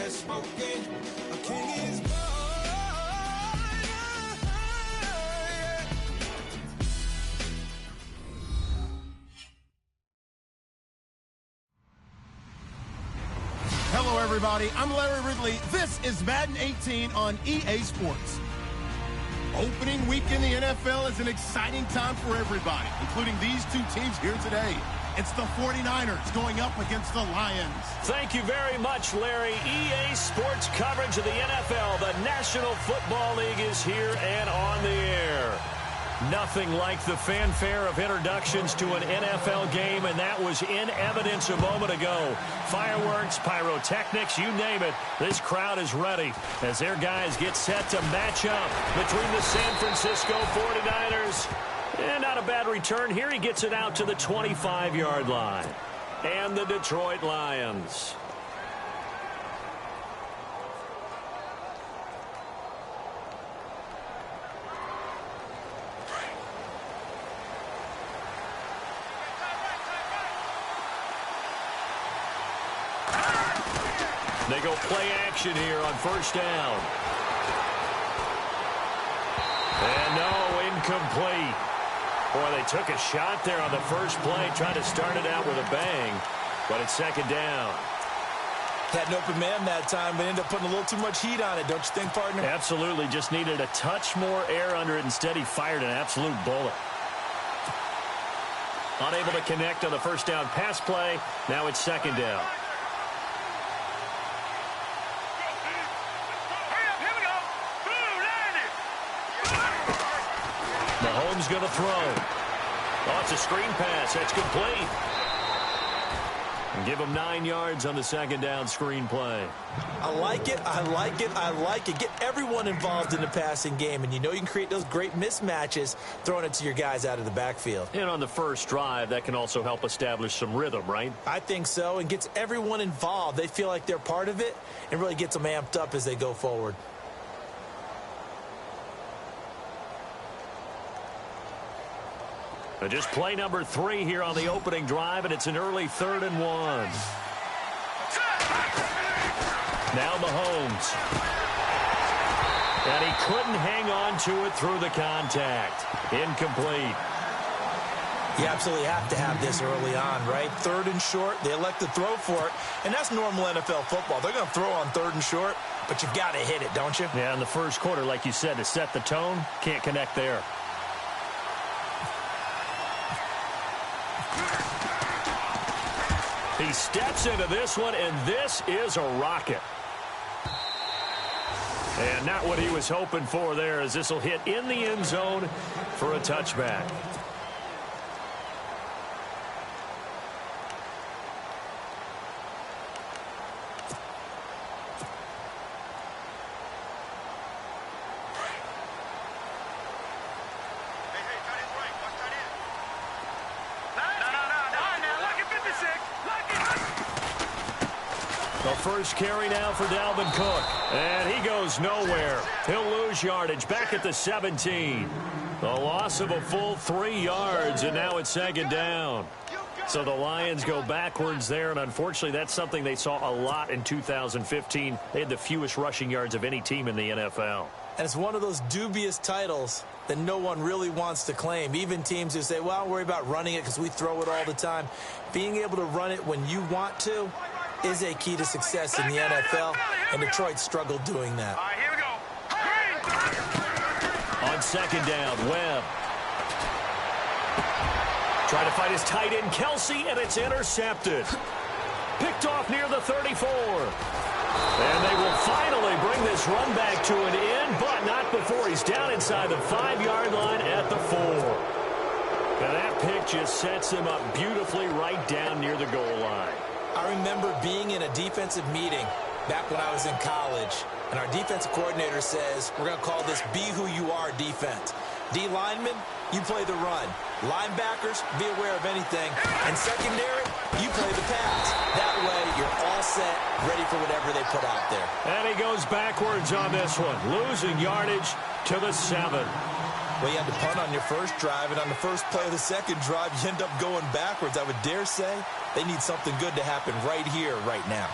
has spoken. A king is born. Hello, everybody. I'm Larry Ridley. This is Madden 18 on EA Sports. Opening week in the NFL is an exciting time for everybody, including these two teams here today. It's the 49ers going up against the Lions. Thank you very much, Larry. EA Sports coverage of the NFL. The National Football League is here and on the air. Nothing like the fanfare of introductions to an NFL game, and that was in evidence a moment ago. Fireworks, pyrotechnics, you name it. This crowd is ready as their guys get set to match up between the San Francisco 49ers. And not a bad return here. He gets it out to the 25-yard line. And the Detroit Lions. They go play action here on first down. And no, incomplete. Boy, they took a shot there on the first play, trying to start it out with a bang, but it's second down. Had an open man that time, but ended up putting a little too much heat on it, don't you think, partner? Absolutely. Just needed a touch more air under it. Instead, he fired an absolute bullet. Unable to connect on the first down pass play. Now it's second down. Mahomes going to throw. Oh, it's a screen pass. That's complete. And give him 9 yards on the second down screen play. I like it. I like it. I like it. Get everyone involved in the passing game, and you know you can create those great mismatches throwing it to your guys out of the backfield. And on the first drive, that can also help establish some rhythm, right? I think so, and gets everyone involved. They feel like they're part of it and really gets them amped up as they go forward. Just play number 3 here on the opening drive, and it's an early 3rd and 1. Now Mahomes. And he couldn't hang on to it through the contact. Incomplete. You absolutely have to have this early on, right? 3rd and short, they elect to throw for it, and that's normal NFL football. They're going to throw on 3rd and short, but you've got to hit it, don't you? Yeah, in the first quarter, like you said, to set the tone, can't connect there. He steps into this one, and this is a rocket. And not what he was hoping for there, as this will hit in the end zone for a touchback. First carry now for Dalvin Cook. And he goes nowhere. He'll lose yardage back at the 17. The loss of a full 3 yards, and now it's second down. So the Lions go backwards there, and unfortunately that's something they saw a lot in 2015. They had the fewest rushing yards of any team in the NFL. And it's one of those dubious titles that no one really wants to claim. Even teams who say, well, I'll worry about running it because we throw it all the time. Being able to run it when you want to is a key to success in the NFL, and Detroit struggled doing that. All right, here we go. On second down, Webb. Trying to fight his tight end, Kelsey, and it's intercepted. Picked off near the 34. And they will finally bring this run back to an end, but not before he's down inside the 5-yard line at the 4. And that pick just sets him up beautifully right down near the goal line. I remember being in a defensive meeting back when I was in college, and our defensive coordinator says, we're going to call this be who you are defense. D linemen, you play the run. Linebackers, be aware of anything. And secondary, you play the pass. That way, you're all set, ready for whatever they put out there. And he goes backwards on this one, losing yardage to the 7. Well, you had to punt on your first drive, and on the first play of the second drive, you end up going backwards. I would dare say they need something good to happen right here, right now.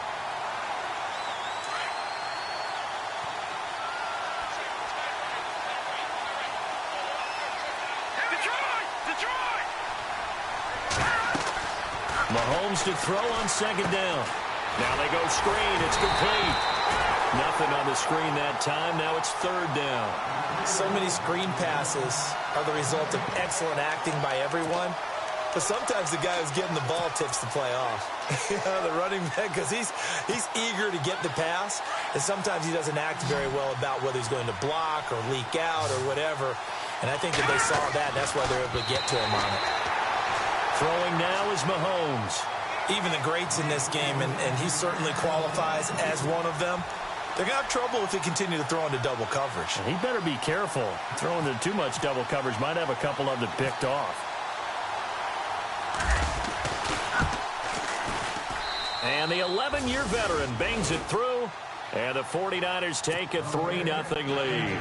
Mahomes to throw on second down. Now they go screen. It's complete. Nothing on the screen that time. Now it's third down. So many screen passes are the result of excellent acting by everyone. But sometimes the guy who's getting the ball tips the play off. The running back, because he's eager to get the pass, and sometimes he doesn't act very well about whether he's going to block or leak out or whatever. And I think that they saw that, and that's why they're able to get to him on it. Throwing now is Mahomes. Even the greats in this game, and he certainly qualifies as one of them, they're going to have trouble if they continue to throw into double coverage. He better be careful. Throwing into too much double coverage might have a couple of them picked off. And the 11-year veteran bangs it through, and the 49ers take a 3-0 lead.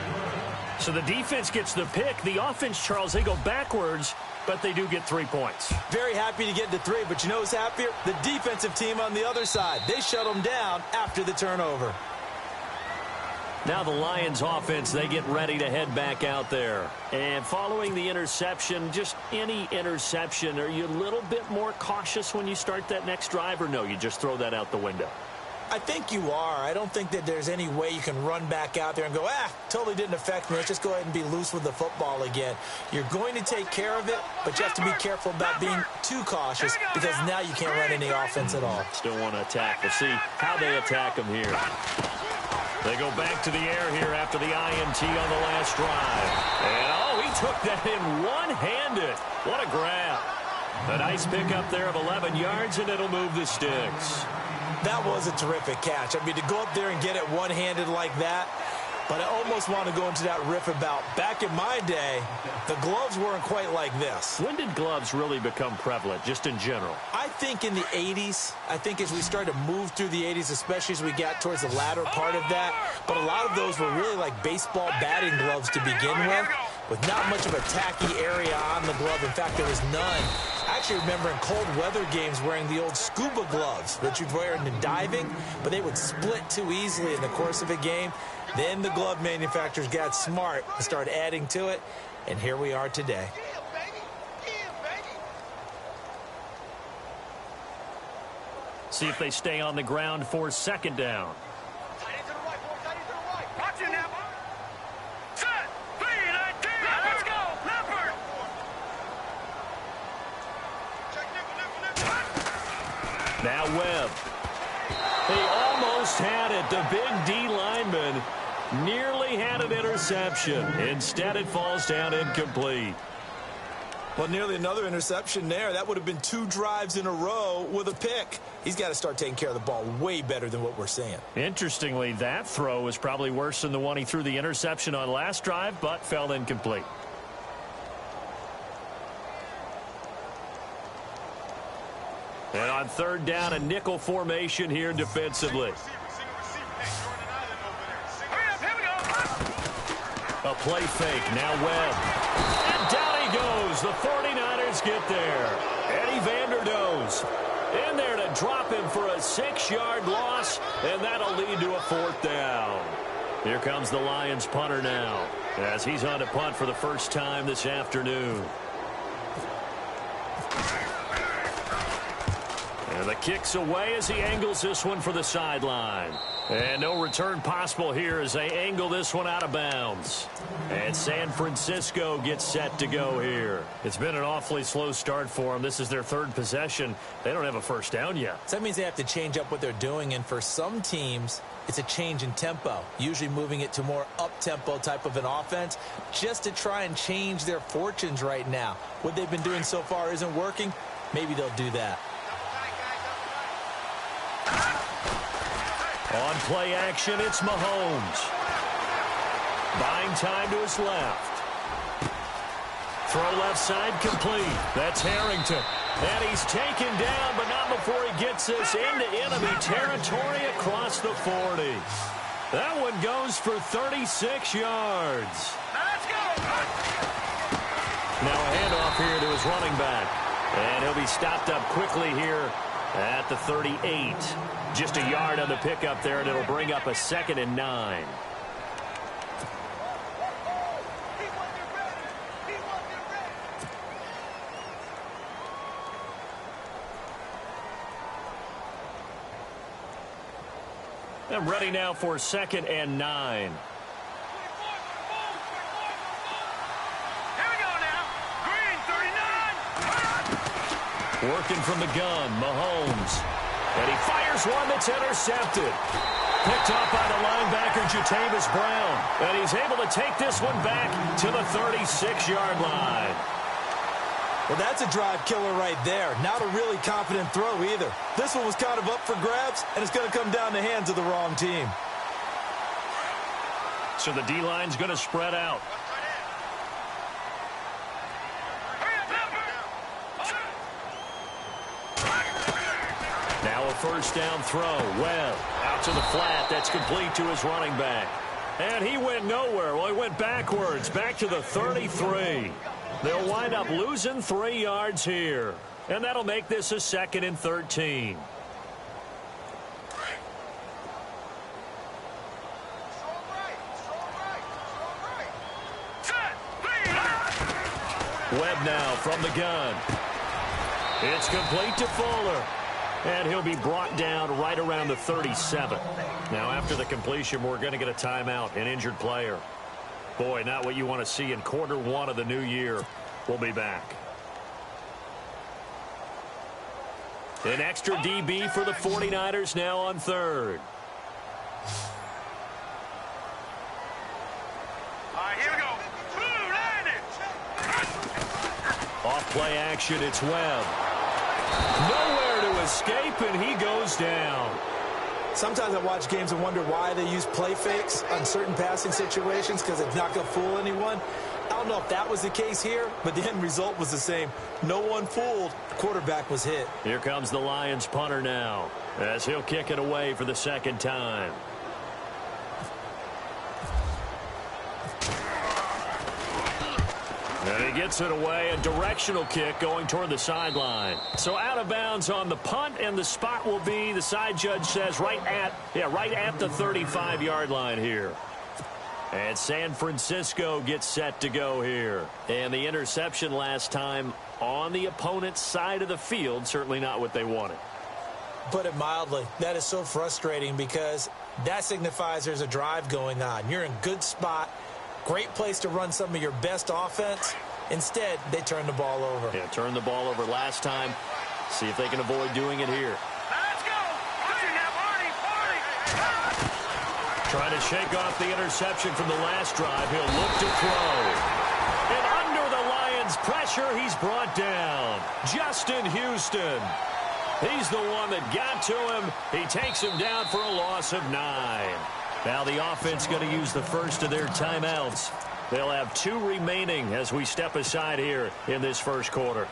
So the defense gets the pick. The offense, Charles, they go backwards, but they do get 3 points. Very happy to get to 3, but you know who's happier? The defensive team on the other side. They shut them down after the turnover. Now the Lions offense, they get ready to head back out there. And following the interception, just any interception, are you a little bit more cautious when you start that next drive, or no, you just throw that out the window? I think you are. I don't think that there's any way you can run back out there and go, totally didn't affect me. Let's just go ahead and be loose with the football again. You're going to take care of it, but you have to be careful about being too cautious because now you can't run any offense at all. Still want to attack. We'll see how they attack them here. They go back to the air here after the INT on the last drive. And, he took that in one-handed. What a grab. A nice pickup there of 11 yards, and it'll move the sticks. That was a terrific catch. I mean, to go up there and get it one-handed like that, but I almost want to go into that riff about back in my day, the gloves weren't quite like this. When did gloves really become prevalent, just in general? I think in the 80s. I think as we started to move through the 80s, especially as we got towards the latter part of that. But a lot of those were really like baseball batting gloves to begin with not much of a tacky area on the glove. In fact, there was none. I actually remember in cold weather games wearing the old scuba gloves that you'd wear in diving, but they would split too easily in the course of a game. Then the glove manufacturers got smart and started adding to it, and here we are today. See if they stay on the ground for second down. Now Webb. He almost had it. The big D lineman nearly had an interception. Instead, it falls down incomplete. Well, nearly another interception there. That would have been 2 drives in a row with a pick. He's got to start taking care of the ball way better than what we're seeing. Interestingly, that throw was probably worse than the one he threw the interception on last drive, but fell incomplete. And on third down, a nickel formation here defensively. A play fake. Now Webb. And down he goes. The 49ers get there. Eddie Vanderdoes in there to drop him for a 6-yard loss, and that'll lead to a 4th down. Here comes the Lions punter now, as he's on to punt for the first time this afternoon. And the kick's away as he angles this one for the sideline. And no return possible here as they angle this one out of bounds. And San Francisco gets set to go here. It's been an awfully slow start for them. This is their 3rd possession. They don't have a first down yet. So that means they have to change up what they're doing. And for some teams, it's a change in tempo, usually moving it to more up-tempo type of an offense just to try and change their fortunes right now. What they've been doing so far isn't working. Maybe they'll do that. On play action, it's Mahomes. Buying time to his left. Throw left side complete. That's Harrington. And he's taken down, but not before he gets this into enemy territory across the 40. That one goes for 36 yards. Now a handoff here to his running back. And he'll be stopped up quickly here at the 38. Just a yard on the pickup there, and it'll bring up a 2nd and 9. And ready now for 2nd and 9. Working from the gun, Mahomes. And he fires one that's intercepted. Picked off by the linebacker, Jatavis Brown. And he's able to take this one back to the 36-yard line. Well, that's a drive killer right there. Not a really confident throw either. This one was kind of up for grabs, and it's going to come down the hands of the wrong team. So the D-line's going to spread out. Now a first down throw. Webb out to the flat. That's complete to his running back. And he went nowhere. Well, he went backwards, back to the 33. They'll wind up losing 3 yards here. And that'll make this a 2nd and 13. Webb now from the gun. It's complete to Fuller. And he'll be brought down right around the 37. Now, after the completion, we're going to get a timeout, an injured player. Boy, not what you want to see in quarter 1 of the new year. We'll be back. An extra DB for the 49ers now on 3rd. All right, here we go. Off play action, it's Webb. Nowhere to escape, and he goes down. Sometimes I watch games and wonder why they use play fakes on certain passing situations, because it's not going to fool anyone. I don't know if that was the case here, but the end result was the same. No one fooled. The quarterback was hit. Here comes the Lions punter now, as he'll kick it away for the 2nd time. And he gets it away, a directional kick going toward the sideline. So out of bounds on the punt, and the spot will be, the side judge says, right at the 35-yard line here. And San Francisco gets set to go here. And the interception last time on the opponent's side of the field, certainly not what they wanted. Put it mildly, that is so frustrating because that signifies there's a drive going on. You're in good spot. Great place to run some of your best offense. Instead, they turn the ball over. Yeah, turned the ball over last time. See if they can avoid doing it here. Let's go. Party. Trying to shake off the interception from the last drive. He'll look to throw. And under the Lions' pressure, he's brought down. Justin Houston. He's the one that got to him. He takes him down for a loss of 9. Now the offense going to use the first of their timeouts. They'll have 2 remaining as we step aside here in this first quarter.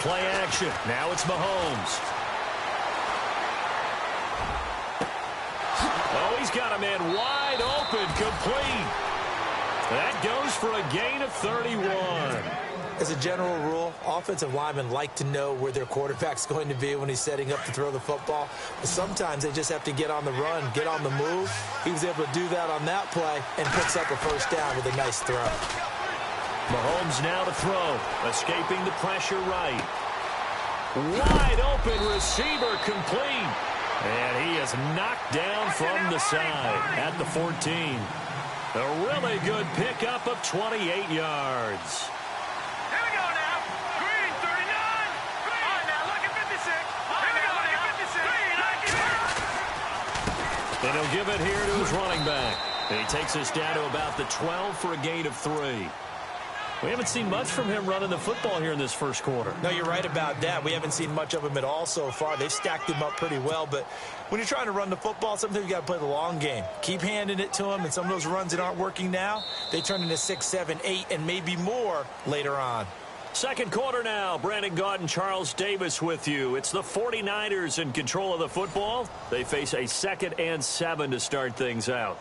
Play action. Now it's Mahomes. Oh, he's got a man wide open, complete. That goes for a gain of 31. As a general rule, offensive linemen like to know where their quarterback's going to be when he's setting up to throw the football. But sometimes they just have to get on the run, get on the move. He was able to do that on that play and picks up a first down with a nice throw. Mahomes now to throw, escaping the pressure right. Wide open receiver, complete. And he is knocked down from the side at the 14. A really good pickup of 28 yards. Here we go now. Green, 39. All right, now look at 56. Here we go, look at 56. And he'll give it here to his running back. And he takes us down to about the 12 for a gain of 3. We haven't seen much from him running the football here in this first quarter. No, you're right about that. We haven't seen much of him at all so far. They've stacked him up pretty well, but when you're trying to run the football, sometimes you got to play the long game. Keep handing it to him, and some of those runs that aren't working now, they turn into 6, 7, 8, and maybe more later on. Second quarter now. Brandon Gaudin and Charles Davis with you. It's the 49ers in control of the football. They face a 2nd and 7 to start things out.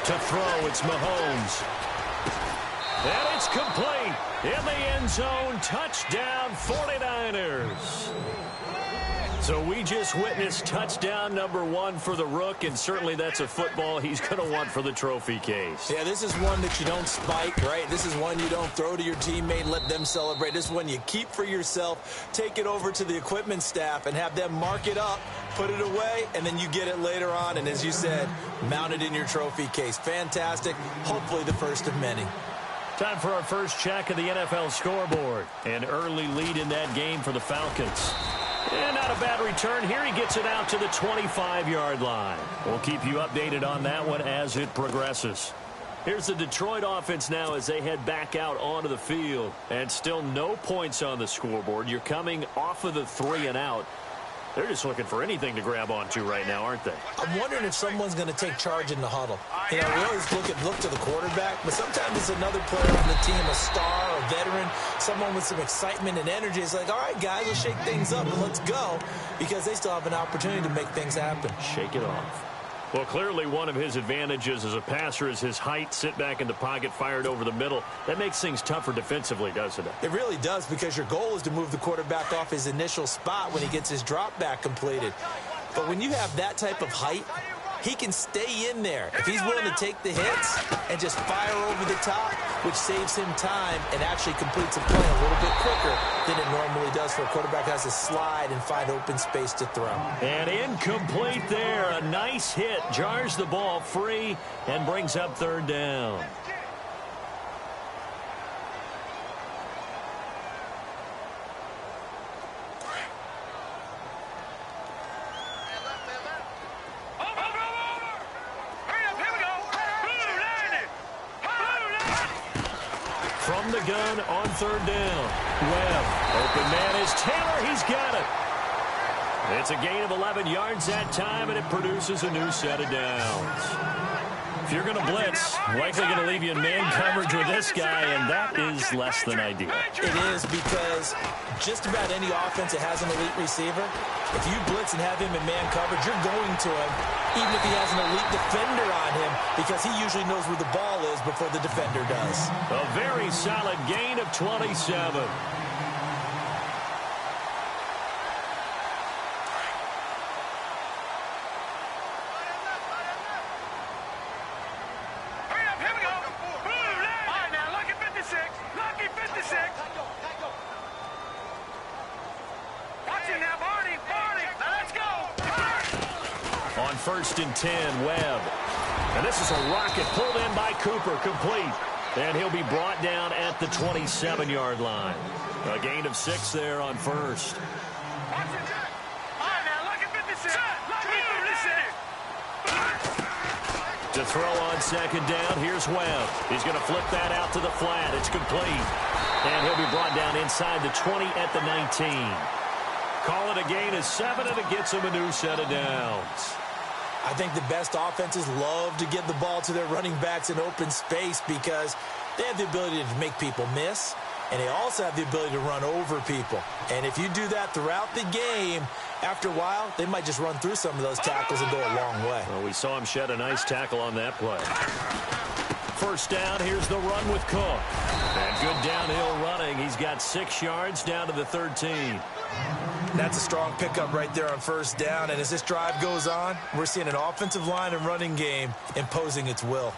To throw, it's Mahomes. And it's complete. In the end zone, touchdown 49ers. So we just witnessed touchdown number 1 for the Rook, and certainly that's a football he's going to want for the trophy case. Yeah, this is one that you don't spike, right? This is one you don't throw to your teammate and let them celebrate. This is one you keep for yourself, take it over to the equipment staff, and have them mark it up, put it away, and then you get it later on, and as you said, mount it in your trophy case. Fantastic. Hopefully the first of many. Time for our first check of the NFL scoreboard. An early lead in that game for the Falcons. And not a bad return here. He gets it out to the 25-yard line. We'll keep you updated on that one as it progresses. Here's the Detroit offense now as they head back out onto the field. And still no points on the scoreboard. You're coming off of the 3 and out. They're just looking for anything to grab onto right now, aren't they? I'm wondering if someone's going to take charge in the huddle. You know, we always look to the quarterback, but sometimes it's another player on the team, a star, a veteran, someone with some excitement and energy. It's like, all right, guys, let's shake things up and let's go, because they still have an opportunity to make things happen. Shake it off. Well, clearly one of his advantages as a passer is his height, sit back in the pocket, fired over the middle. That makes things tougher defensively, doesn't it? It really does, because your goal is to move the quarterback off his initial spot when he gets his drop back completed. But when you have that type of height, he can stay in there if he's willing to take the hits and just fire over the top, which saves him time and actually completes a play a little bit quicker than it normally does for a quarterback who has to slide and find open space to throw. And incomplete there. A nice hit. Jars the ball free and brings up 3rd down. From the gun on 3rd down. Webb. Open man is Taylor. He's got it. It's a gain of 11 yards that time, and it produces a new set of downs. If you're going to blitz, likely going to leave you in man coverage with this guy, and that is less than ideal. It is, because just about any offense that has an elite receiver, if you blitz and have him in man coverage, you're going to him, even if he has an elite defender on him, because he usually knows where the ball is before the defender does. A very solid gain of 27. On 1st and 10, Webb. And this is a rocket pulled in by Cooper, complete. And he'll be brought down at the 27-yard line. A gain of 6 there on 1st. To throw on 2nd down, here's Webb. He's going to flip that out to the flat. It's complete. And he'll be brought down inside the 20 at the 19. Call it a gain of 7, and it gets him a new set of downs. I think the best offenses love to get the ball to their running backs in open space, because they have the ability to make people miss, and they also have the ability to run over people. And if you do that throughout the game, after a while, they might just run through some of those tackles and go a long way. Well, we saw him shed a nice tackle on that play. 1st down, here's the run with Cook. And good downhill running. He's got 6 yards down to the 13. That's a strong pickup right there on 1st down. And as this drive goes on, we're seeing an offensive line and running game imposing its will.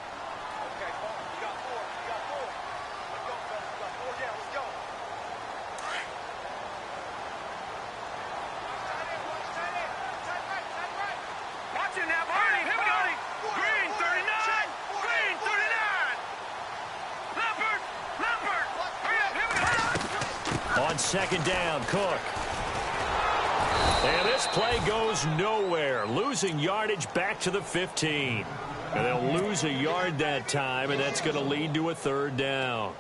On 2nd down, Cook. And this play goes nowhere, losing yardage back to the 15. And they'll lose a yard that time, and that's going to lead to a third down.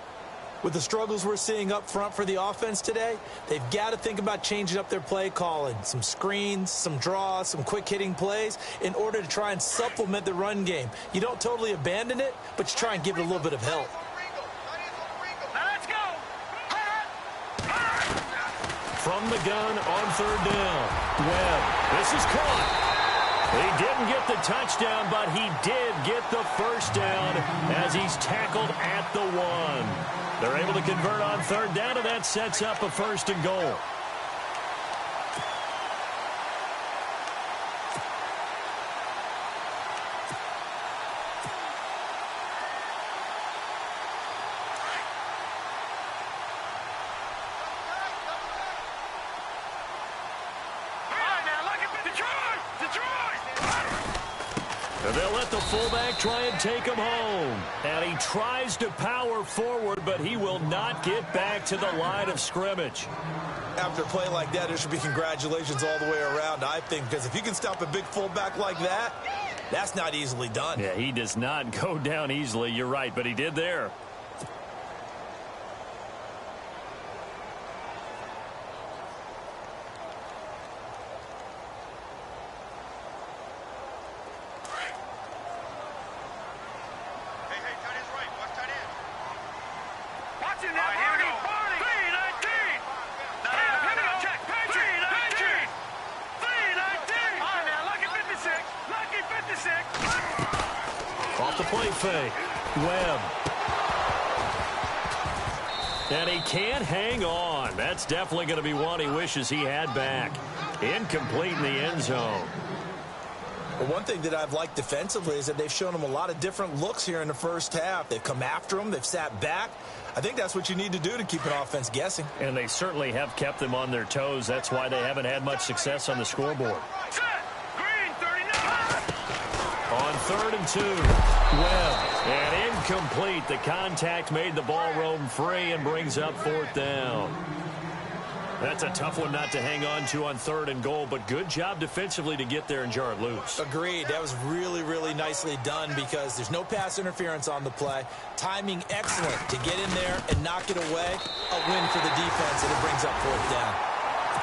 With the struggles we're seeing up front for the offense today, they've got to think about changing up their play calling. Some screens, some draws, some quick-hitting plays in order to try and supplement the run game. You don't totally abandon it, but you try and give it a little bit of help. Now let's go. From the gun on third down. Webb, this is caught. He didn't get the touchdown, but he did get the first down as he's tackled at the 1. They're able to convert on third down, and that sets up a first and goal. And they'll let the fullback try and take him home. And he tries to power forward, but he will not get back to the line of scrimmage. After a play like that, there should be congratulations all the way around, I think, because if you can stop a big fullback like that, that's not easily done. Yeah, he does not go down easily. You're right, but he did there. Off the play fake. Webb. And he can't hang on. That's definitely going to be one he wishes he had back. Incomplete in the end zone. Well, one thing that I've liked defensively is that they've shown him a lot of different looks here in the first half. They've come after him. They've sat back. I think that's what you need to do to keep an offense guessing. And they certainly have kept them on their toes. That's why they haven't had much success on the scoreboard. On 3rd and 2, Webb, and incomplete. The contact made the ball roam free and brings up 4th down. That's a tough one not to hang on to on 3rd and goal, but good job defensively to get there and jar it loose. Agreed. That was really, really nicely done because there's no pass interference on the play. Timing excellent to get in there and knock it away. A win for the defense, and it brings up 4th down.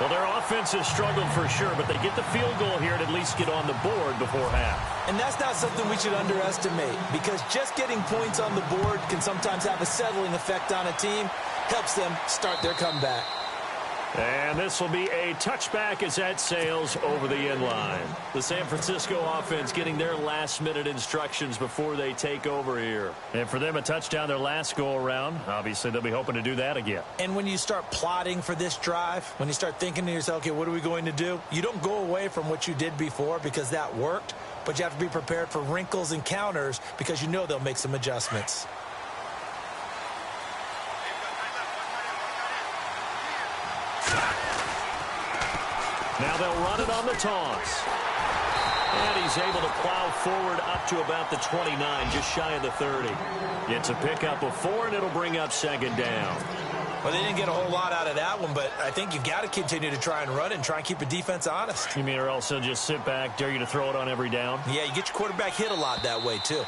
Well, their offense has struggled for sure, but they get the field goal here and at least get on the board before half. And that's not something we should underestimate because just getting points on the board can sometimes have a settling effect on a team. Helps them start their comeback. And this will be a touchback as that sails over the end line. The San Francisco offense getting their last-minute instructions before they take over here. And for them, a touchdown their last go-around. Obviously, they'll be hoping to do that again. And when you start plotting for this drive, when you start thinking to yourself, okay, what are we going to do? You don't go away from what you did before because that worked, but you have to be prepared for wrinkles and counters because you know they'll make some adjustments. Now they'll run it on the toss. And he's able to plow forward up to about the 29, just shy of the 30. Gets a pickup of 4, and it'll bring up 2nd down. Well, they didn't get a whole lot out of that one, but I think you've got to continue to try and run it and try and keep the defense honest. You mean or else they'll just sit back, dare you to throw it on every down? Yeah, you get your quarterback hit a lot that way, too.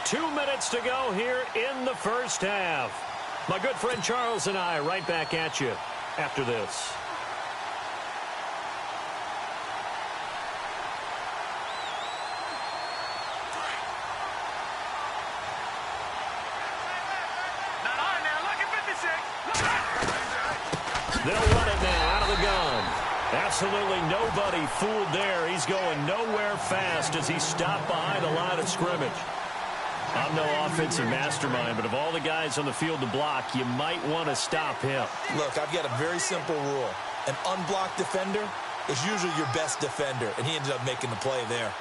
2 minutes to go here in the first half. My good friend Charles and I right back at you after this. They'll run it now out of the gun. Absolutely nobody fooled there. He's going nowhere fast as he stopped behind the line of scrimmage. I'm no offensive mastermind, but of all the guys on the field to block, you might want to stop him. Look, I've got a very simple rule. An unblocked defender is usually your best defender, and he ended up making the play there.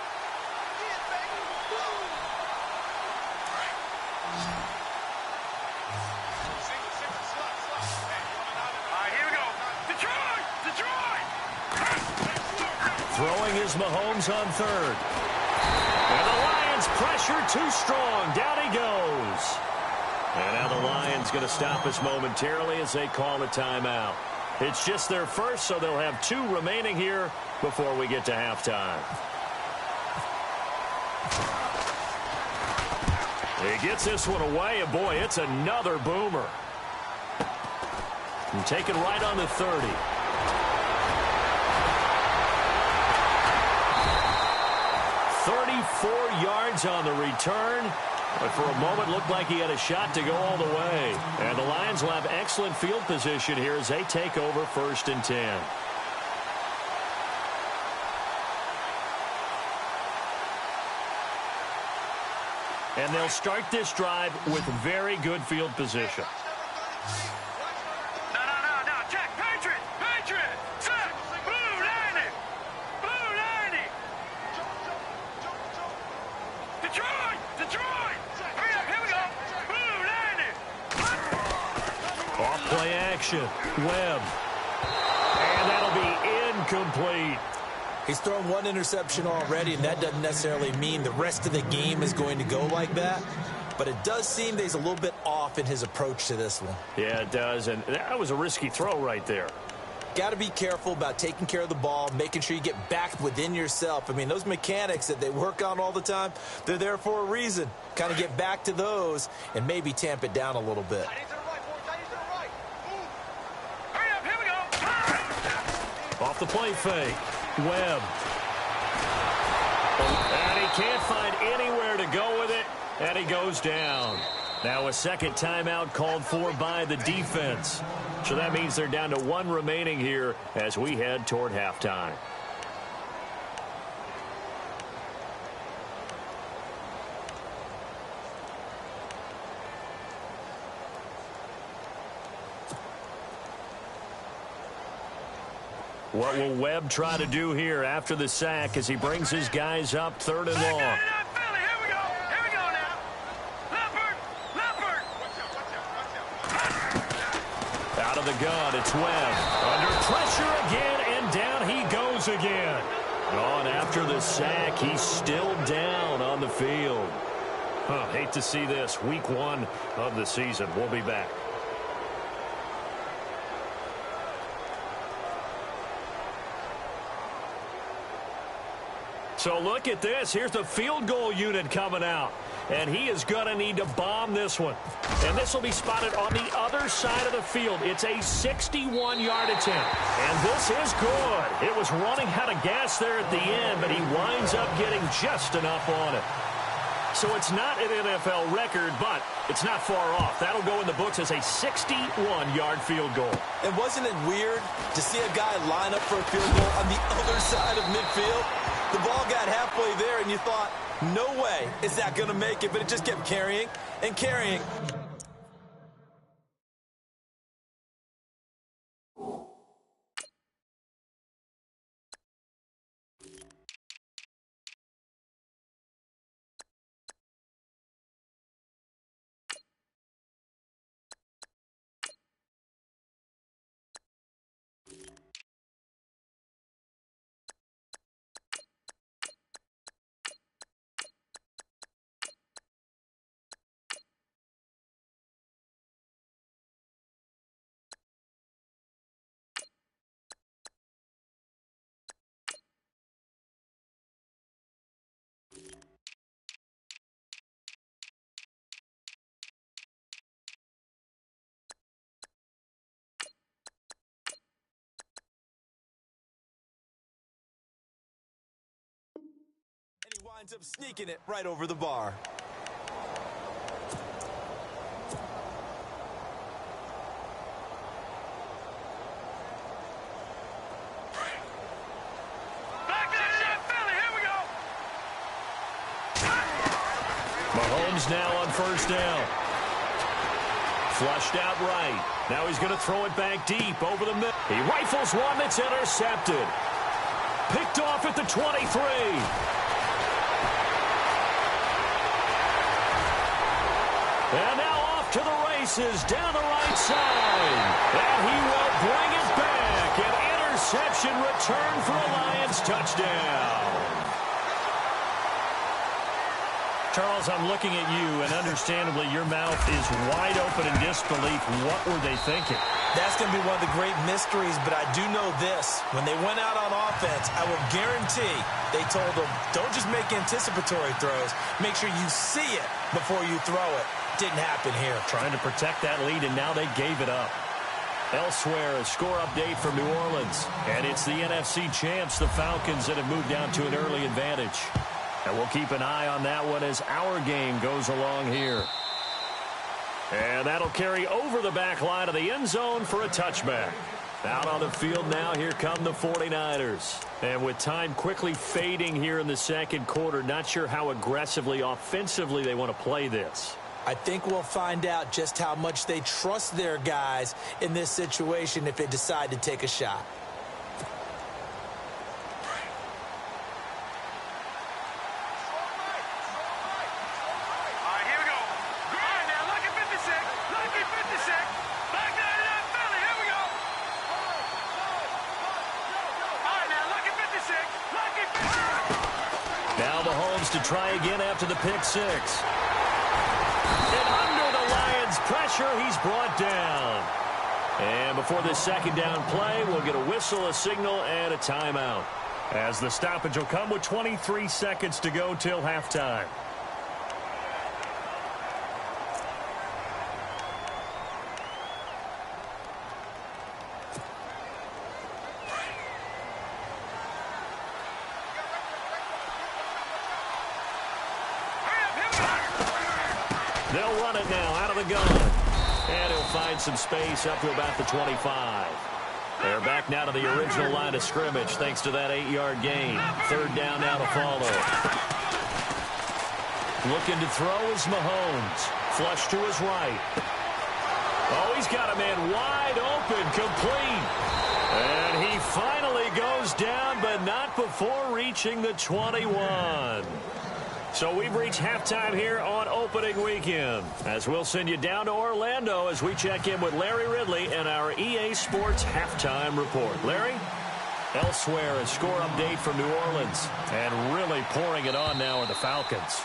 Throwing is Mahomes on 3rd. And the Lions pressure too strong. Down he goes. And now the Lions going to stop us momentarily as they call a timeout. It's just their first, so they'll have 2 remaining here before we get to halftime. He gets this one away, and boy, it's another boomer. And taken right on the 30. Yards on the return, but for a moment looked like he had a shot to go all the way. And the Lions will have excellent field position here as they take over 1st and 10. And they'll start this drive with very good field position. No, check, Patriot, set, blue 90, Detroit, hurry up, here we go, blue 90. Off play action, Webb, and that'll be incomplete. He's thrown 1 interception already, and that doesn't necessarily mean the rest of the game is going to go like that. But it does seem that he's a little bit off in his approach to this one. Yeah, it does, and that was a risky throw right there. Got to be careful about taking care of the ball, making sure you get back within yourself. I mean, those mechanics that they work on all the time, they're there for a reason. Kind of get back to those and maybe tamp it down a little bit. Hurry up, here we go. Off the play fake, Webb. And he can't find anywhere to go with it, and he goes down. Now a second timeout called for by the defense. So that means they're down to 1 remaining here as we head toward halftime. What will Webb try to do here after the sack as he brings his guys up 3rd and long? Out of the gun, it's Webb. Under pressure again, and down he goes again. On after the sack, he's still down on the field. Hate to see this. Week 1 of the season. We'll be back. So look at this. Here's the field goal unit coming out. And he is going to need to bomb this one. And this will be spotted on the other side of the field. It's a 61-yard attempt. And this is good. It was running out of gas there at the end, but he winds up getting just enough on it. So it's not an NFL record, but it's not far off. That'll go in the books as a 61-yard field goal. And wasn't it weird to see a guy line up for a field goal on the other side of midfield? The ball got halfway there, and you thought, no way is that going to make it, but it just kept carrying and carrying. And he winds up sneaking it right over the bar. Mahomes now on first down. Flushed out right. Now he's going to throw it back deep over the middle. He rifles one that's intercepted. Picked off at the 23. And now off to the races down the right side. And he will bring it back. An interception return for a Lions touchdown. Charles, I'm looking at you, and understandably, your mouth is wide open in disbelief. What were they thinking? That's going to be one of the great mysteries, but I do know this. When they went out on offense, I will guarantee they told them, don't just make anticipatory throws. Make sure you see it before you throw it. Didn't happen here. Trying to protect that lead, and now they gave it up. Elsewhere, a score update from New Orleans. And it's the NFC champs, the Falcons, that have moved down to an early advantage. And we'll keep an eye on that one as our game goes along here. And that'll carry over the back line of the end zone for a touchback. Out on the field now, here come the 49ers. And with time quickly fading here in the second quarter, not sure how aggressively, offensively they want to play this. I think we'll find out just how much they trust their guys in this situation if they decide to take a shot. To try again after the pick six. And under the Lions' pressure, he's brought down. And before this second down play, we'll get a whistle, a signal, and a timeout. As the stoppage will come with 23 seconds to go till halftime. They'll run it now out of the gun. And he'll find some space up to about the 25. They're back now to the original line of scrimmage thanks to that 8-yard gain. Third down now to follow. Looking to throw is Mahomes. Flush to his right. Oh, he's got a man wide open, complete. And he finally goes down, but not before reaching the 21. So we've reached halftime here on opening weekend. As we'll send you down to Orlando as we check in with Larry Ridley and our EA Sports halftime report. Larry? Elsewhere, a score update from New Orleans. And really pouring it on now with the Falcons.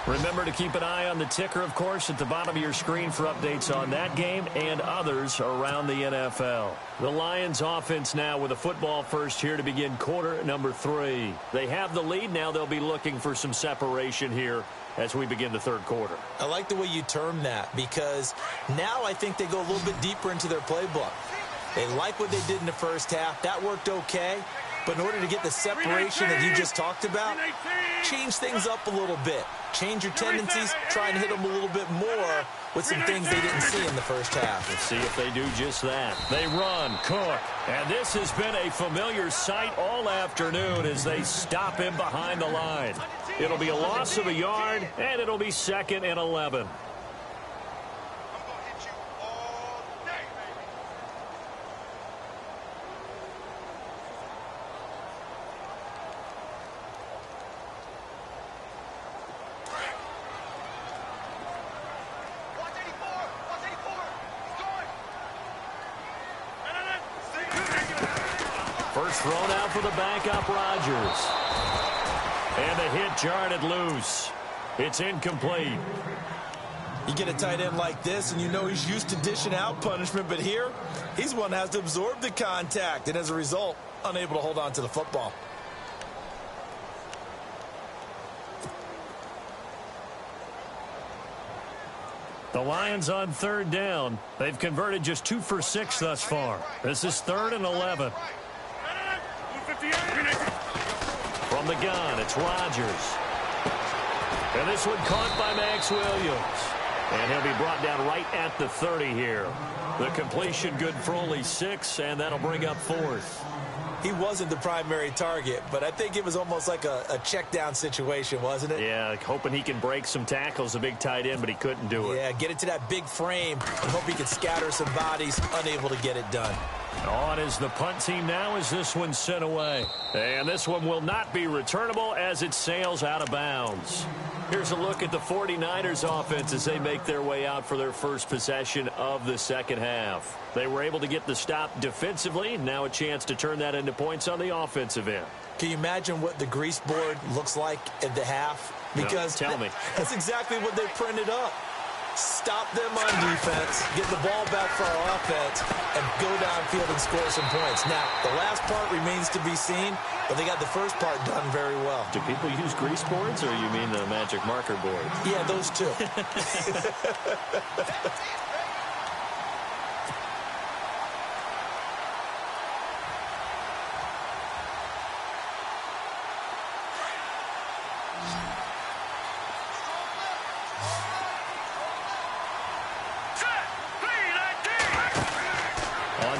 Remember to keep an eye on the ticker, of course, at the bottom of your screen for updates on that game and others around the NFL. The Lions offense now with a football first here to begin quarter number 3. They have the lead. Now they'll be looking for some separation here as we begin the third quarter. I like the way you term that because now I think they go a little bit deeper into their playbook. They like what they did in the first half. That worked okay. But in order to get the separation that you just talked about, change things up a little bit. Change your tendencies, try and hit them a little bit more with some things they didn't see in the first half. Let's see if they do just that. They run, Cook. And this has been a familiar sight all afternoon as they stop him behind the line. It'll be a loss of a yard, and it'll be 2nd and 11. First thrown out for the backup, Rodgers. And the hit jarred it loose. It's incomplete. You get a tight end like this, and you know he's used to dishing out punishment, but here, he's one that has to absorb the contact, and as a result, unable to hold on to the football. The Lions on third down. They've converted just 2 for 6 thus far. This is 3rd and 11. From the gun, it's Rodgers. And this one caught by Max Williams. And he'll be brought down right at the 30 here. The completion good for only 6, and that'll bring up 4th. He wasn't the primary target, but I think it was almost like a check down situation, wasn't it? Yeah, hoping he can break some tackles, a big tight end, but he couldn't do it. Yeah, get it to that big frame and hope he could scatter some bodies, unable to get it done. On is the punt team now as this one's sent away. And this one will not be returnable as it sails out of bounds. Here's a look at the 49ers offense as they make their way out for their first possession of the second half. They were able to get the stop defensively. Now a chance to turn that into points on the offensive end. Can you imagine what the grease board looks like at the half? Because no, tell me. That's exactly what they printed up. Stop them on defense, get the ball back for our offense, and go downfield and score some points. Now, the last part remains to be seen, but they got the first part done very well. Do people use grease boards, or you mean the magic marker board? Yeah, those two.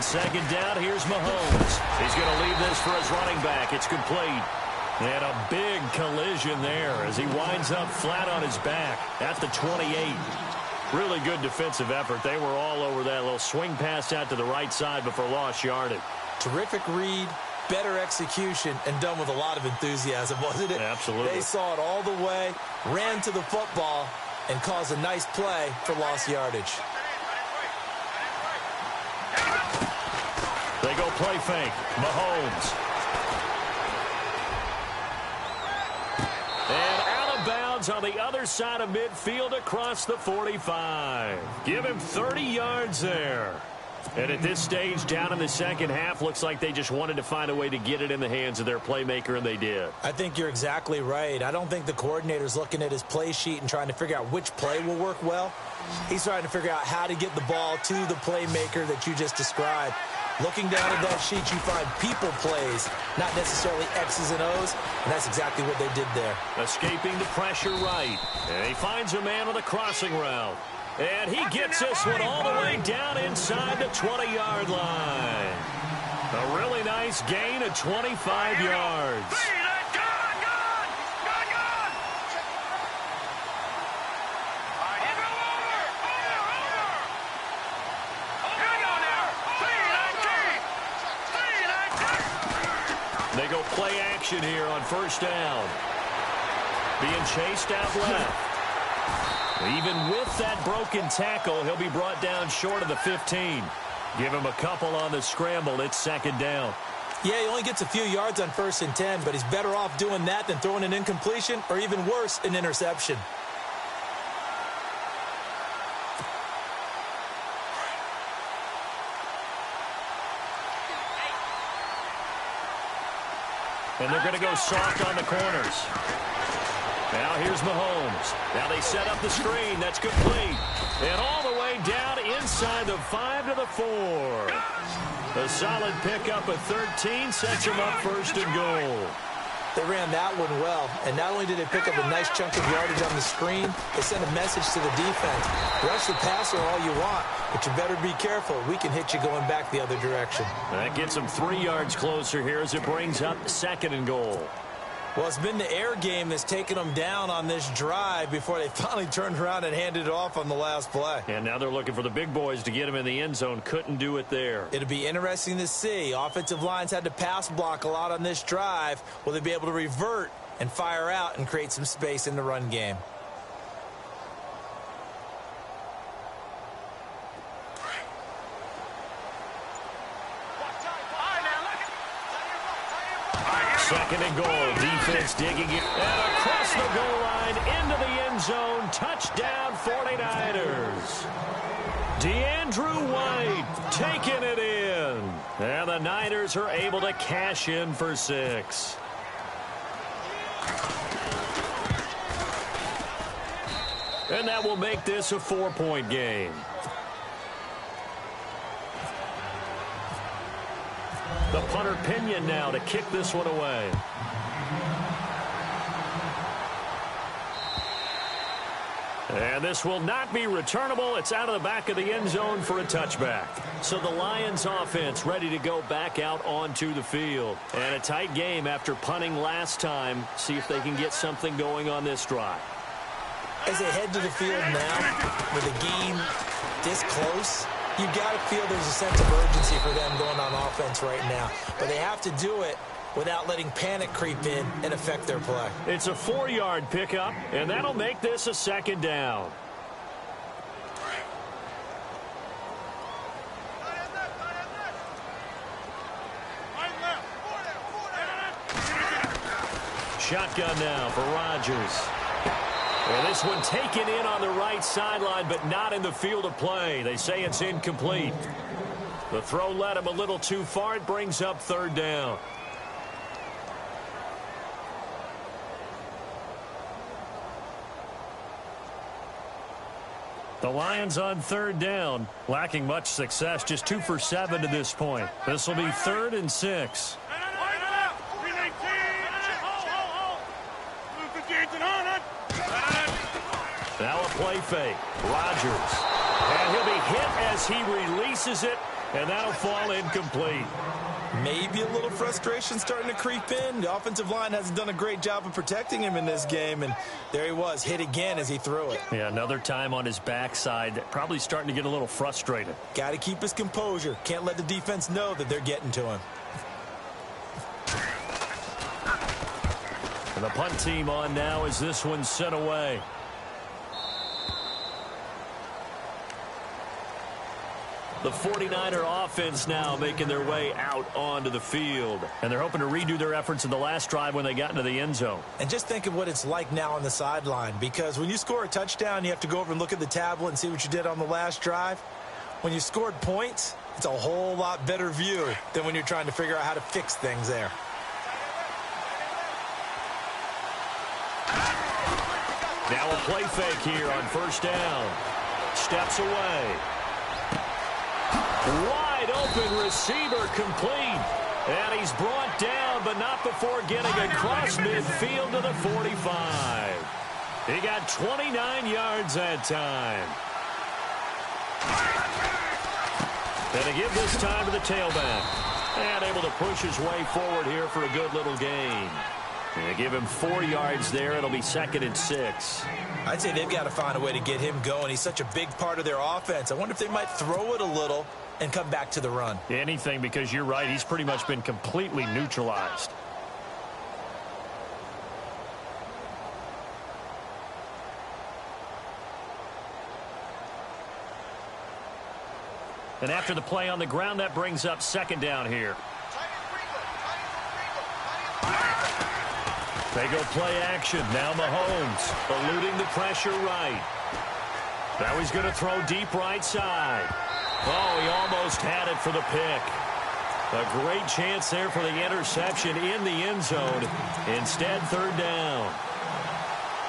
Second down, here's Mahomes. He's going to leave this for his running back. It's complete. And a big collision there as he winds up flat on his back at the 28. Really good defensive effort. They were all over that little swing pass out to the right side before lost yardage. Terrific read, better execution, and done with a lot of enthusiasm, wasn't it? Absolutely. They saw it all the way, ran to the football, and caused a nice play for lost yardage. They go play fake. Mahomes. And out of bounds on the other side of midfield across the 45. Give him 30 yards there. And at this stage, down in the second half, looks like they just wanted to find a way to get it in the hands of their playmaker, and they did. I think you're exactly right. I don't think the coordinator's looking at his play sheet and trying to figure out which play will work well. He's trying to figure out how to get the ball to the playmaker that you just described. Looking down at that sheet, you find people plays, not necessarily X's and O's, and that's exactly what they did there. Escaping the pressure right, and he finds a man on the crossing route. And he gets this one all the way down inside the 20-yard line. A really nice gain of 25 yards. They go play action here on first down. Being chased out left. Even with that broken tackle, he'll be brought down short of the 15. Give him a couple on the scramble. It's second down. Yeah, he only gets a few yards on 1st and 10, but he's better off doing that than throwing an incompletion or even worse, an interception. And they're going to go soft on the corners. Now here's Mahomes. Now they set up the screen. That's complete. And all the way down inside the 5 to the 4. A solid pickup of 13 sets him up first and goal. They ran that one well, and not only did they pick up a nice chunk of yardage on the screen, they sent a message to the defense. Rush the passer all you want, but you better be careful. We can hit you going back the other direction. That gets them 3 yards closer here as it brings up second and goal. Well, it's been the air game that's taken them down on this drive before they finally turned around and handed it off on the last play. And now they're looking for the big boys to get him in the end zone. Couldn't do it there. It'll be interesting to see. Offensive lines had to pass block a lot on this drive. Will they be able to revert and fire out and create some space in the run game? Second and goal. Defense digging it. And across the goal line into the end zone. Touchdown 49ers. DeAndrew White taking it in. And the Niners are able to cash in for 6. And that will make this a 4-point game. The punter Pinion now to kick this one away. And this will not be returnable. It's out of the back of the end zone for a touchback. So the Lions offense ready to go back out onto the field. And a tight game after punting last time. See if they can get something going on this drive. As they head to the field now with a game this close, You got to feel there's a sense of urgency for them going on offense right now. But they have to do it without letting panic creep in and affect their play. It's a 4-yard pickup, and that'll make this a second down. Shotgun now for Rodgers. And this one taken in on the right sideline, but not in the field of play. They say it's incomplete. The throw led him a little too far. It brings up third down. The Lions on third down, lacking much success, just 2 for 7 to this point. This will be 3rd and 6. Now a play fake. Rodgers. And he'll be hit as he releases it, and that'll fall incomplete. Maybe a little frustration starting to creep in. The offensive line hasn't done a great job of protecting him in this game, and there he was, hit again as he threw it. Yeah, another time on his backside, probably starting to get a little frustrated. Got to keep his composure. Can't let the defense know that they're getting to him. And the punt team on now as this one's sent away. The 49er offense now making their way out onto the field. And they're hoping to redo their efforts in the last drive when they got into the end zone. And just think of what it's like now on the sideline, because when you score a touchdown, you have to go over and look at the tablet and see what you did on the last drive. When you scored points, it's a whole lot better view than when you're trying to figure out how to fix things there. Now a play fake here on first down. Steps away. Wide open receiver complete. And he's brought down, but not before getting across midfield to the 45. He got 29 yards that time. And to give this time to the tailback. And able to push his way forward here for a good little gain. And they give him 4 yards there. It'll be 2nd and 6. I'd say they've got to find a way to get him going. He's such a big part of their offense. I wonder if they might throw it a little and come back to the run. Anything, because you're right. He's pretty much been completely neutralized. And after the play on the ground, that brings up 2nd down here. They go play action. Now Mahomes eluding the pressure right. Now he's going to throw deep right side. Oh, he almost had it for the pick. A great chance there for the interception in the end zone. Instead, 3rd down.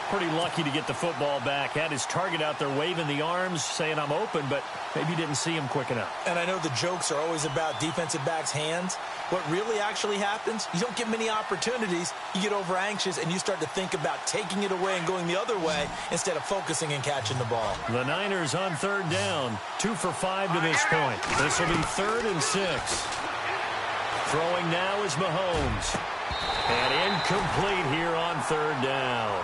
Pretty lucky to get the football back. Had his target out there waving the arms, saying I'm open, but maybe didn't see him quick enough. And I know the jokes are always about defensive backs' hands. What really actually happens, you don't get many opportunities. You get over anxious, and you start to think about taking it away and going the other way instead of focusing and catching the ball. The Niners on 3rd down. 2 for 5 to this point. This will be 3rd and 6. Throwing now is Mahomes. And incomplete here on 3rd down.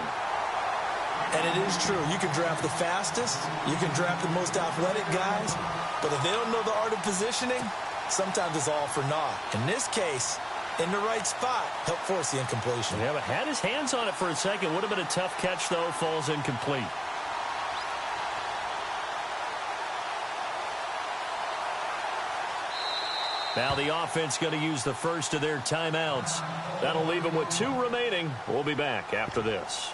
And it is true. You can draft the fastest. You can draft the most athletic guys. But if they don't know the art of positioning, sometimes it's all for naught. In this case, in the right spot, help force the incompletion. Yeah, but had his hands on it for a second. Would have been a tough catch, though. Falls incomplete. Now the offense going to use the first of their timeouts. That'll leave them with 2 remaining. We'll be back after this.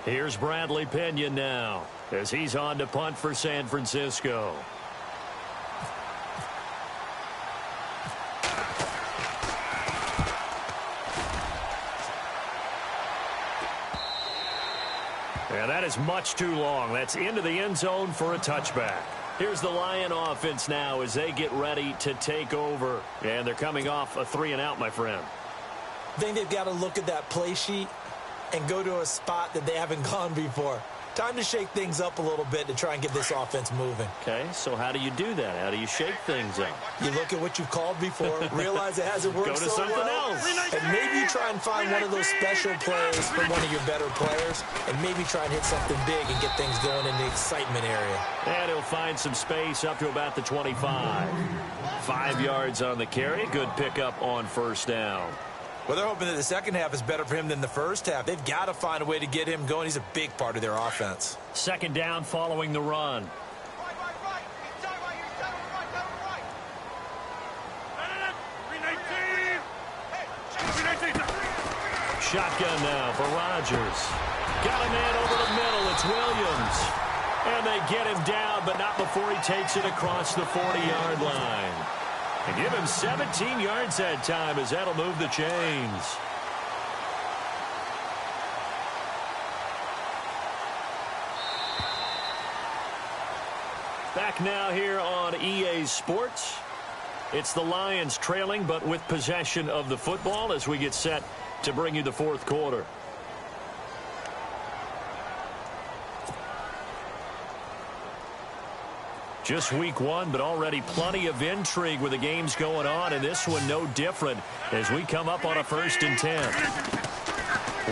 Here's Bradley Pinion now as he's on to punt for San Francisco. And that is much too long. That's into the end zone for a touchback. Here's the Lion offense now as they get ready to take over. And they're coming off a 3-and-out, my friend. I think they've got to look at that play sheet and go to a spot that they haven't gone before. Time to shake things up a little bit to try and get this offense moving. Okay, so how do you do that? How do you shake things up? You look at what you've called before, realize it hasn't worked Go to so something well, else. and maybe you try and find one of those special plays from one of your better players, and maybe try and hit something big and get things going in the excitement area. And he'll find some space up to about the 25. 5 yards on the carry. Good pickup on first down. Well, they're hoping that the second half is better for him than the first half. They've got to find a way to get him going. He's a big part of their offense. Second down following the run. Shotgun now for Rodgers. Got a man over the middle. It's Williams. And they get him down, but not before he takes it across the 40-yard line. And give him 17 yards that time as that'll move the chains. Back now here on EA Sports. It's the Lions trailing, but with possession of the football as we get set to bring you the fourth quarter. Just week one, but already plenty of intrigue with the games going on, and this one no different as we come up on a 1st and 10.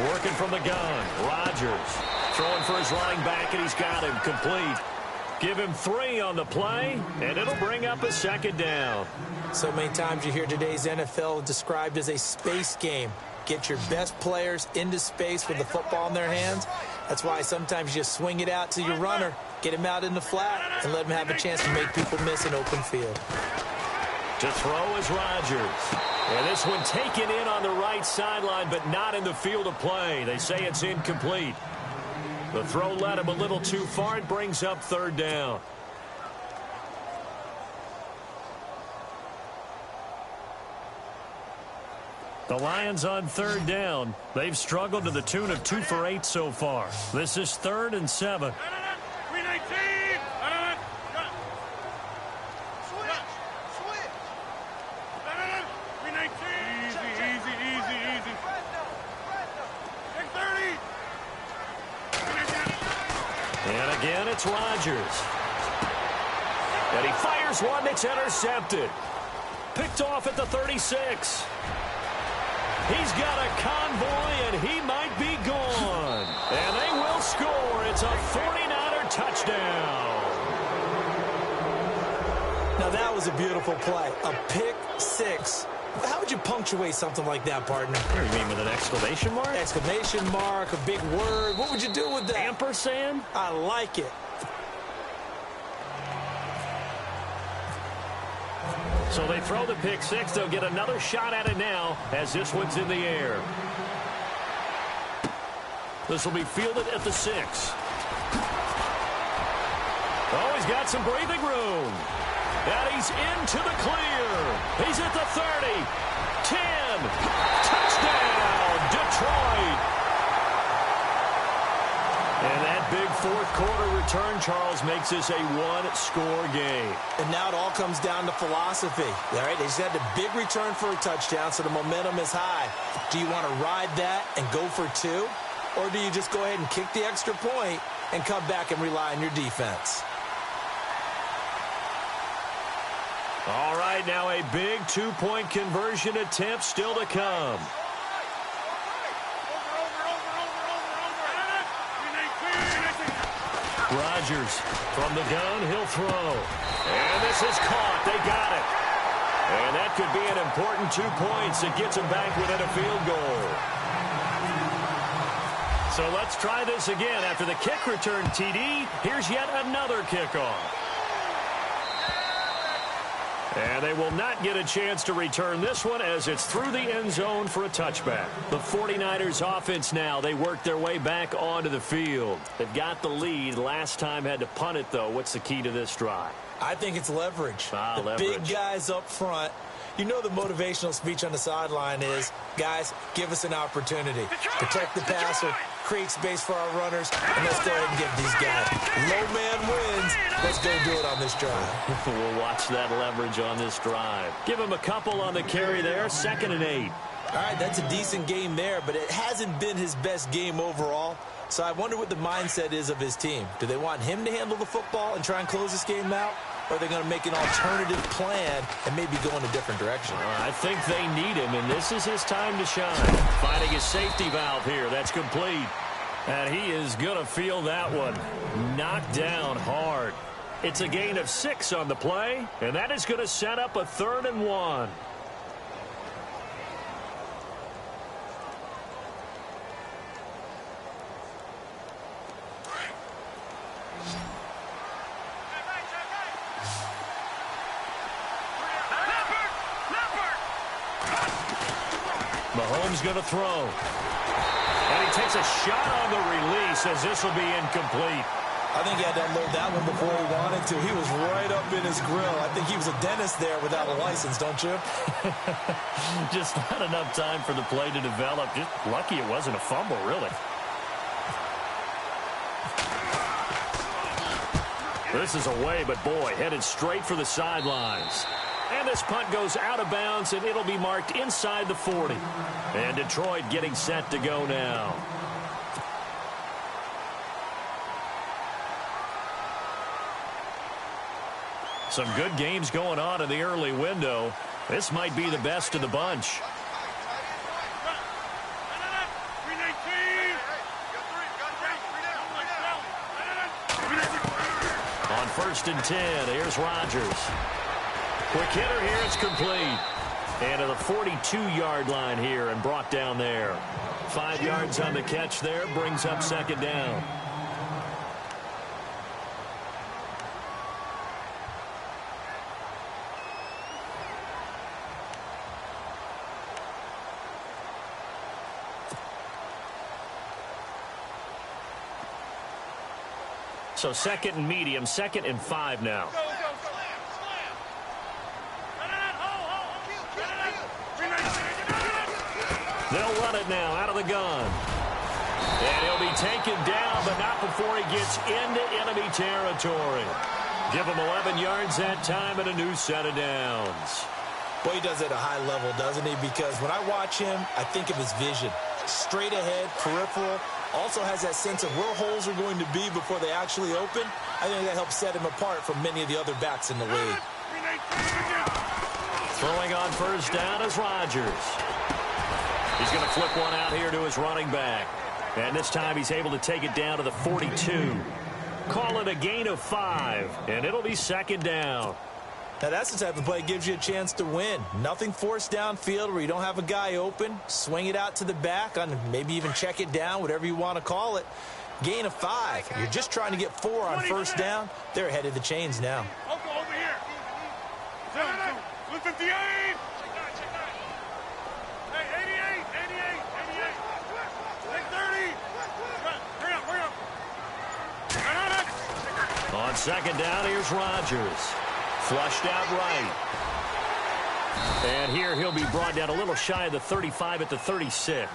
Working from the gun, Rodgers throwing for his running back, and he's got him complete. Give him 3 on the play, and it'll bring up a second down. So many times you hear today's NFL described as a space game. Get your best players into space with the football in their hands. That's why sometimes you just swing it out to your runner, get him out in the flat, and let him have a chance to make people miss an open field. To throw is Rodgers. And this one taken in on the right sideline, but not in the field of play. They say it's incomplete. The throw led him a little too far. It brings up 3rd down. The Lions on 3rd down. They've struggled to the tune of 2 for 8 so far. This is 3rd and 7. And again, it's Rodgers. And he fires one that's intercepted. Picked off at the 36. He's got a convoy, and he might be gone. And they will score. It's a 49er touchdown. Now, that was a beautiful play. A pick 6. How would you punctuate something like that, partner? What do you mean, with an exclamation mark? Exclamation mark, a big word. What would you do with that? Ampersand? I like it. So they throw the pick 6. They'll get another shot at it now as this one's in the air. This will be fielded at the 6. Oh, he's got some breathing room. And he's into the clear. He's at the 30. 10. Touchdown, Detroit. And that big fourth quarter return, Charles, makes this a one-score game. And now it all comes down to philosophy. All right, they just had a big return for a touchdown, so the momentum is high. Do you want to ride that and go for 2? Or do you just go ahead and kick the extra point and come back and rely on your defense? All right, now a big 2-point conversion attempt still to come. Rodgers from the gun, he'll throw. And this is caught. They got it. And that could be an important 2 points that gets them back within a field goal. So let's try this again. After the kick return TD, here's yet another kickoff. And they will not get a chance to return this one as it's through the end zone for a touchback. The 49ers offense now, they work their way back onto the field. They've got the lead. Last time had to punt it, though. What's the key to this drive? I think it's leverage. The leverage. Big guys up front. You know the motivational speech on the sideline is, guys, give us an opportunity. Protect the passer, create space for our runners, and let's go ahead and get these guys. Low man wins. Let's go do it on this drive. We'll watch that leverage on this drive. Give him a couple on the carry there. 2nd and 8. All right, that's a decent game there, but it hasn't been his best game overall. So I wonder what the mindset is of his team. Do they want him to handle the football and try and close this game out? Or are they going to make an alternative plan and maybe go in a different direction? I think they need him, and this is his time to shine. Finding his safety valve here. That's complete. And he is going to feel that one. Knocked down hard. It's a gain of 6 on the play, and that is going to set up a 3rd and 1. Mahomes going to throw. And he takes a shot on the release as this will be incomplete. I think he had to unload that one before he wanted to. He was right up in his grill. I think he was a dentist there without a license, don't you? Just not enough time for the play to develop. Just lucky it wasn't a fumble, really. This is away, but boy, headed straight for the sidelines. And this punt goes out of bounds, and it'll be marked inside the 40. And Detroit getting set to go now. Some good games going on in the early window. This might be the best of the bunch. On 1st and 10, here's Rodgers. Quick hitter here, it's complete. And to the 42-yard line here and brought down there. 5 yards on the catch there, brings up 2nd down. So 2nd and medium, 2nd and 5 now. They'll run it now out of the gun. And he'll be taken down, but not before he gets into enemy territory. Give him 11 yards that time and a new set of downs. Well, he does it at a high level, doesn't he? Because when I watch him, I think of his vision. Straight ahead, peripheral. Also has that sense of where holes are going to be before they actually open. I think that helps set him apart from many of the other backs in the league. Throwing on 1st down is Rodgers. He's going to flip one out here to his running back. And this time he's able to take it down to the 42. Call it a gain of 5, and it'll be 2nd down. Now, that's the type of play that gives you a chance to win. Nothing forced downfield where you don't have a guy open. Swing it out to the back, on maybe even check it down, whatever you want to call it. Gain of 5. You're just trying to get 4 on 1st down. They're ahead of the chains now. Over here. 158. Hey, 88. 30. Hurry up. On 2nd down, here's Rodgers. Flushed out right. And here he'll be brought down a little shy of the 35 at the 36.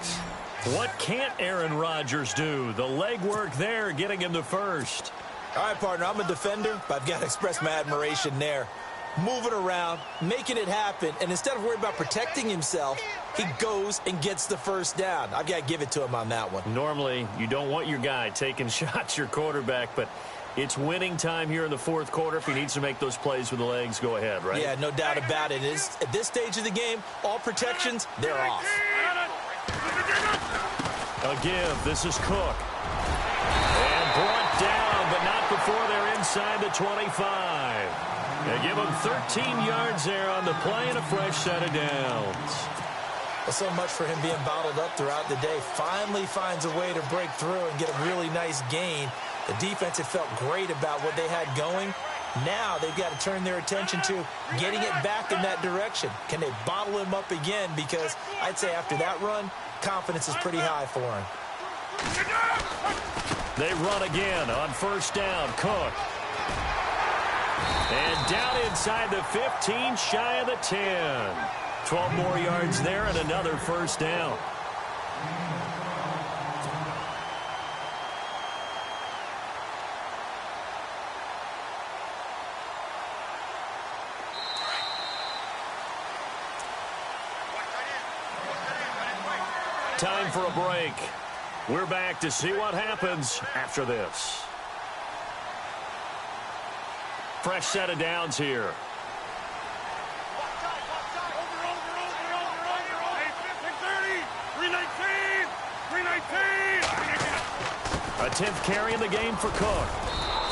What can't Aaron Rodgers do? The legwork there getting him to 1st. All right, partner, I'm a defender, but I've got to express my admiration there. Moving around, making it happen, and instead of worrying about protecting himself, he goes and gets the 1st down. I've got to give it to him on that one. Normally, you don't want your guy taking shots, your quarterback, but it's winning time here in the 4th quarter. If he needs to make those plays with the legs, go ahead, right? Yeah, no doubt about it. At this stage of the game, all protections, they're off. A give. This is Cook. And brought down, but not before they're inside the 25. They give him 13 yards there on the play and a fresh set of downs. Well, so much for him being bottled up throughout the day. Finally finds a way to break through and get a really nice gain. The defense had felt great about what they had going. Now they've got to turn their attention to getting it back in that direction. Can they bottle him up again? Because I'd say after that run, confidence is pretty high for him. They run again on 1st down. Cook. And down inside the 15, shy of the 10. 12 more yards there and another 1st down. Time for a break. We're back to see what happens after this. Fresh set of downs here. A 10th carry in the game for Cook.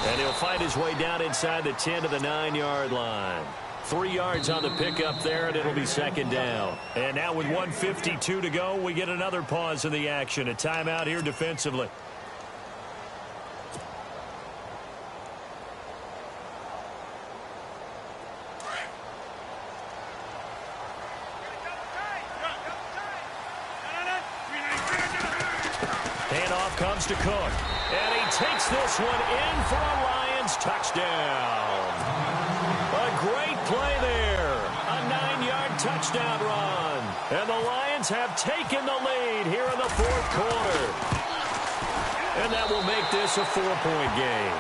And he'll fight his way down inside the 10 to the 9-yard line. 3 yards on the pickup there, and it'll be second down. And now with 1:52 to go, we get another pause in the action. A timeout here defensively. Handoff comes to Cook. And he takes this one in for a Lions touchdown. A great play there. A 9-yard touchdown run. And the Lions have taken the lead here in the fourth quarter. And that will make this a 4-point game.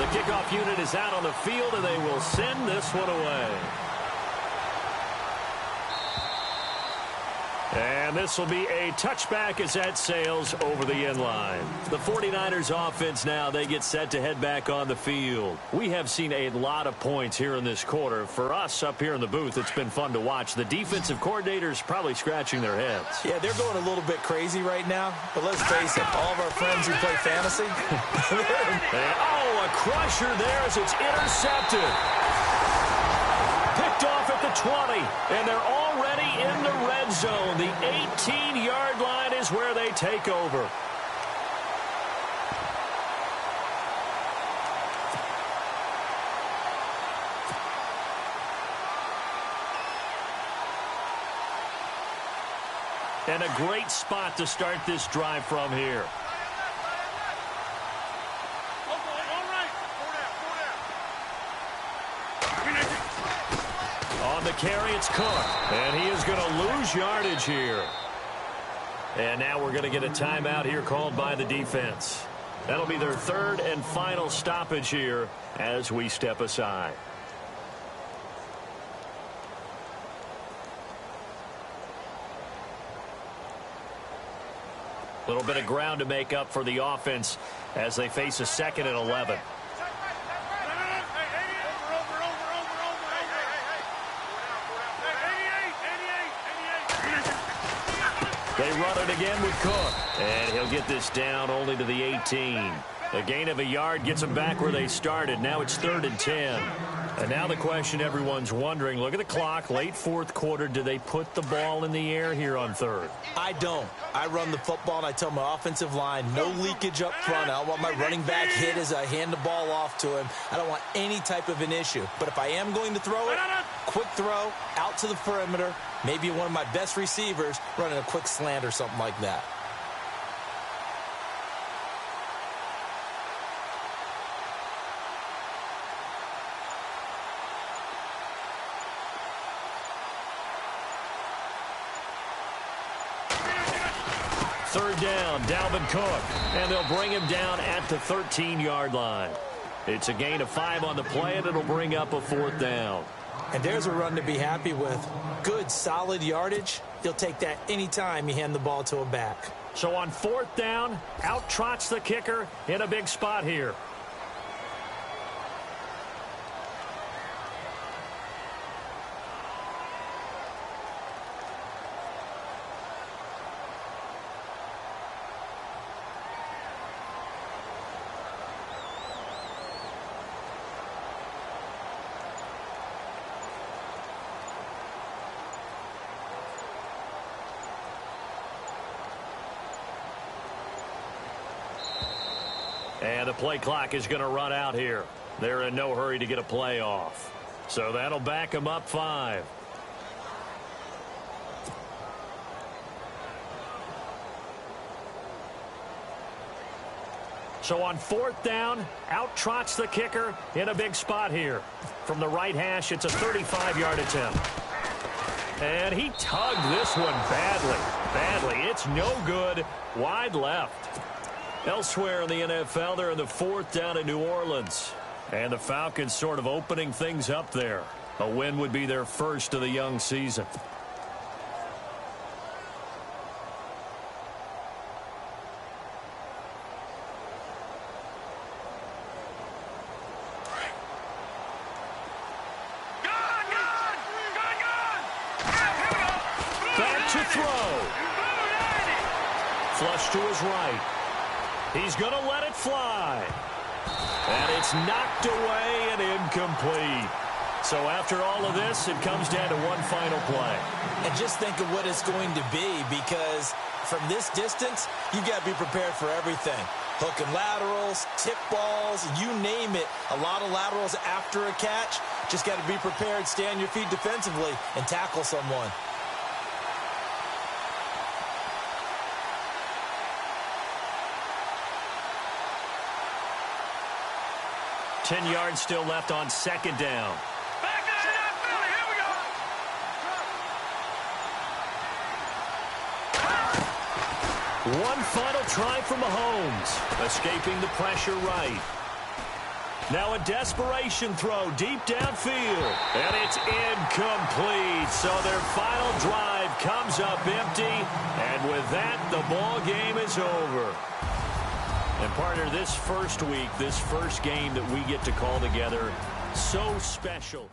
The kickoff unit is out on the field, and they will send this one away. And this will be a touchback as that sails over the end line. The 49ers offense now, they get set to head back on the field. We have seen a lot of points here in this quarter. For us up here in the booth, it's been fun to watch. The defensive coordinators probably scratching their heads. Yeah, they're going a little bit crazy right now. But let's face it, all of our friends who play fantasy. A crusher there as it's intercepted. Picked off at the 20, and they're already in the red zone. The 18-yard line is where they take over. And a great spot to start this drive from here. On the carry, it's Cook. And he is going to lose yardage here. And now we're going to get a timeout here called by the defense. That'll be their third and final stoppage here as we step aside. A little bit of ground to make up for the offense as they face a 2nd and 11. They run it again with Cook. And he'll get this down only to the 18. A gain of a yard gets them back where they started. Now it's 3rd and 10. And now the question everyone's wondering, look at the clock, late fourth quarter, do they put the ball in the air here on 3rd? I don't. I run the football, and I tell my offensive line, no leakage up front. I don't want my running back hit as I hand the ball off to him. I don't want any type of an issue. But if I am going to throw it, quick throw, out to the perimeter, maybe one of my best receivers running a quick slant or something like that. Third down, Dalvin Cook, and they'll bring him down at the 13-yard line. It's a gain of 5 on the play, and it'll bring up a 4th down. And there's a run to be happy with. Good, solid yardage. You'll take that anytime you hand the ball to a back. So on 4th down, out trots the kicker in a big spot here. And the play clock is going to run out here. They're in no hurry to get a play off. So that'll back them up 5. So on 4th down, out trots the kicker in a big spot here. From the right hash, it's a 35-yard attempt. And he tugged this one badly. It's no good. Wide left. Elsewhere in the NFL, they're in the 4th down in New Orleans. And the Falcons sort of opening things up there. A win would be their first of the young season. Back to throw. Flush to his right. He's going to let it fly. And it's knocked away and incomplete. So after all of this, it comes down to one final play. And just think of what it's going to be, because from this distance, you've got to be prepared for everything. Hook and laterals, tip balls, you name it. A lot of laterals after a catch. Just got to be prepared, stay on your feet defensively, and tackle someone. Ten yards still left on second down. Back to that Philly. Here we go. One final try for Mahomes, escaping the pressure right. Now a desperation throw deep downfield, and it's incomplete. So their final drive comes up empty, and with that, the ball game is over. And partner, this first week, this first game that we get to call together, so special.